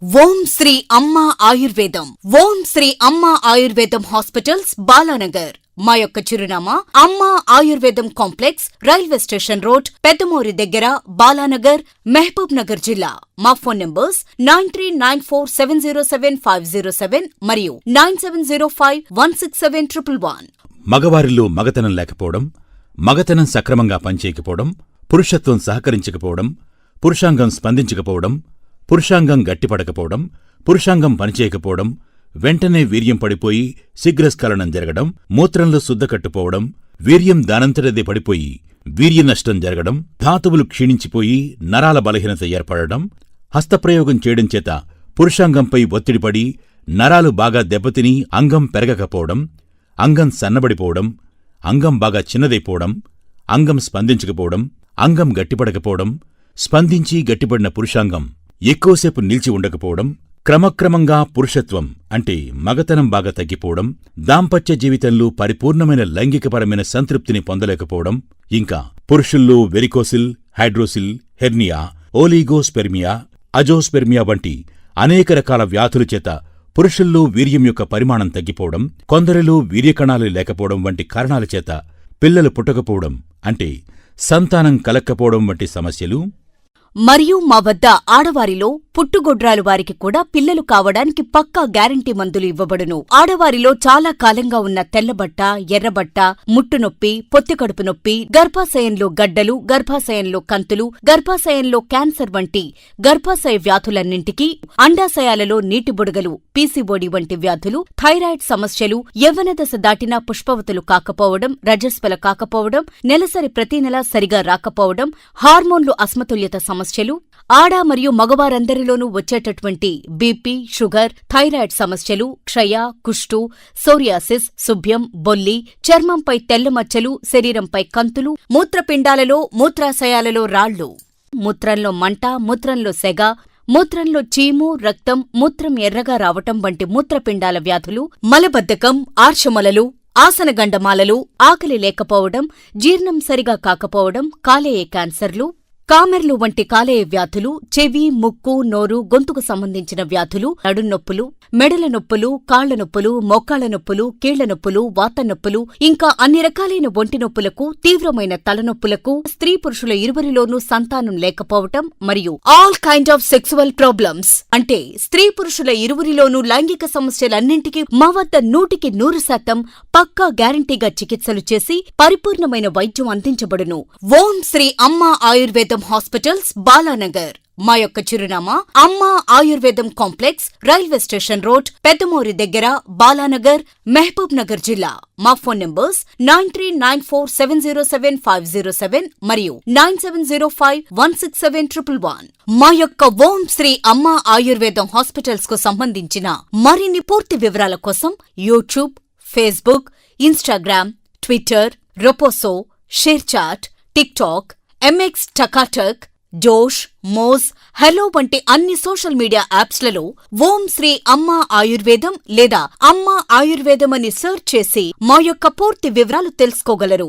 ఓం శ్రీ అమ్మ ఆయుర్వేదం. ఓం శ్రీ అమ్మ ఆయుర్వేదం హాస్పిటల్స్, బాలానగర్. మా యొక్క చిరునామా అమ్మ ఆయుర్వేదం కాంప్లెక్స్, రైల్వే స్టేషన్ రోడ్, పెద్దమూరి దగ్గర, బాలానగర్, మహబూబ్ నగర్ జిల్లా. మా ఫోన్ నంబర్స్ 9394707507 మరియు 9705167111. మగవారిలో మగతనం లేకపోవడం, మగతనం సక్రమంగా పనిచేయకపోవడం, పురుషత్వం సహకరించకపోవడం, పురుషాంగం స్పందించకపోవడం, పురుషాంగం గట్టిపడకపోవడం, పురుషాంగం పనిచేయకపోవడం, వెంటనే వీర్యం పడిపోయి శీఘ్రస్ఖలనం జరగడం, మూత్రంలో శుద్ధకట్టుపోవడం, వీర్యం దానంతటదే పడిపోయి వీర్యనష్టం జరగడం, ధాతువులు క్షీణించిపోయి నరాల బలహీనత ఏర్పడడం, హస్తప్రయోగం చేయడం చేత పురుషాంగంపై ఒత్తిడిపడి నరాలు బాగా దెబ్బతిని అంగం పెరగకపోవడం, అంగం సన్నబడిపోవడం, అంగం బాగా చిన్నదైపోవడం, అంగం స్పందించకపోవడం, అంగం గట్టిపడకపోవడం, స్పందించి గట్టిపడిన పురుషాంగం ఎక్కువసేపు నిలిచి ఉండకపోవడం, క్రమక్రమంగా పురుషత్వం అంటే మగతనం బాగా తగ్గిపోవడం, దాంపత్య జీవితంలో పరిపూర్ణమైన లైంగికపరమైన సంతృప్తిని పొందలేకపోవడం, ఇంకా పురుషుల్లో వెరికోసిల్, హైడ్రోసిల్, హెర్నియా, ఓలిగోస్పెర్మియా, అజోస్పెర్మియా వంటి అనేక రకాల వ్యాధుల చేత పురుషుల్లో వీర్యం యొక్క పరిమాణం తగ్గిపోవడం, కొందరిలో వీర్యకణాలు లేకపోవడం వంటి కారణాల చేత పిల్లలు పుట్టకపోవడం అంటే సంతానం కలక్కపోవడం వంటి సమస్యలు మరియు మా వద్ద ఆడవారిలో పుట్టుగొడ్రాలు వారికి కూడా పిల్లలు కావడానికి పక్కా గ్యారంటీ మందులు ఇవ్వబడును. ఆడవారిలో చాలా కాలంగా ఉన్న తెల్లబట్ట, ఎర్రబట్ట, ముట్టునొప్పి, పొత్తికడుపు నొప్పి, గర్భాశయంలో గడ్డలు, గర్భాశయంలో కంతులు, గర్భాశయంలో క్యాన్సర్ వంటి గర్భాశయ వ్యాధులన్నింటికీ, అండాశయాలలో నీటి బుడగలు, పీసీఓడి వంటి వ్యాధులు, థైరాయిడ్ సమస్యలు, యవ్వన దశ దాటినా పుష్పవతులు కాకపోవడం, రజస్వల కాకపోవడం, నెలసరి ప్రతి నెల సరిగా రాకపోవడం, హార్మోన్లు అసమతుల్యత సమస్యలు, ఆడ మరియు మగవారందరిలోనూ వచ్చేటటువంటి బీపీ, షుగర్, థైరాయిడ్ సమస్యలు, క్షయ, కుష్టు, సోరియాసిస్, శుభ్యం, బొల్లి, చర్మంపై తెల్లమచ్చలు, శరీరంపై కంతులు, మూత్రపిండాలలో, మూత్రాశయాలలో రాళ్లు, మూత్రంలో మంట, మూత్రంలో సెగ, మూత్రంలో చీము, రక్తం, మూత్రం ఎర్రగా రావటం వంటి మూత్రపిండాల వ్యాధులు, మలబద్ధకం, ఆర్షమలలు, ఆసనగండమాలలు, ఆకలి లేకపోవడం, జీర్ణం సరిగా కాకపోవడం, కాలేయ క్యాన్సర్లు, కామెర్లు వంటి కాలేయ వ్యాధులు, చెవి, ముక్కు, నోరు, గొంతుకు సంబంధించిన వ్యాధులు, నడున్నొప్పులు, మెడల నొప్పులు, కాళ్ల నొప్పులు, మోకాళ్ల నొప్పులు, కీళ్ల నొప్పులు, వాతనొప్పులు, ఇంకా అన్ని రకాలైన ఒంటి నొప్పులకు, తీవ్రమైన తలనొప్పులకు, స్త్రీ పురుషుల ఇరువురిలోనూ సంతానం లేకపోవటం మరియు all kind of sexual problems అంటే స్త్రీ పురుషుల ఇరువురిలోనూ లైంగిక సమస్యలన్నింటికీ మా వద్ద 100% పక్కా గ్యారంటీగా చికిత్సలు చేసి పరిపూర్ణమైన వైద్యం అందించబడును. ఓం శ్రీ అమ్మ ఆయుర్వేదం హాస్పిటల్స్, బాలానగర్. మా యొక్క చిరునామా అమ్మ ఆయుర్వేదం కాంప్లెక్స్, రైల్వే స్టేషన్ రోడ్, పెద్దమూరి దగ్గర, బాలానగర్, మహబూబ్ నగర్ జిల్లా. మా ఫోన్ నంబర్స్ 9394707507 మరియు 9705167111. మా యొక్క ఓం శ్రీ అమ్మ ఆయుర్వేదం హాస్పిటల్స్ కు సంబంధించిన మరిన్ని పూర్తి వివరాల కోసం YouTube, Facebook, Instagram, Twitter, Roposo, ShareChat, TikTok, MX Takatak, Josh, Moj, hello వంటి అన్ని సోషల్ మీడియా యాప్స్లలో ఓం శ్రీ అమ్మ ఆయుర్వేదం లేదా అమ్మ ఆయుర్వేదం అని సెర్చ్ చేసి మా యొక్క పూర్తి వివరాలు తెలుసుకోగలరు.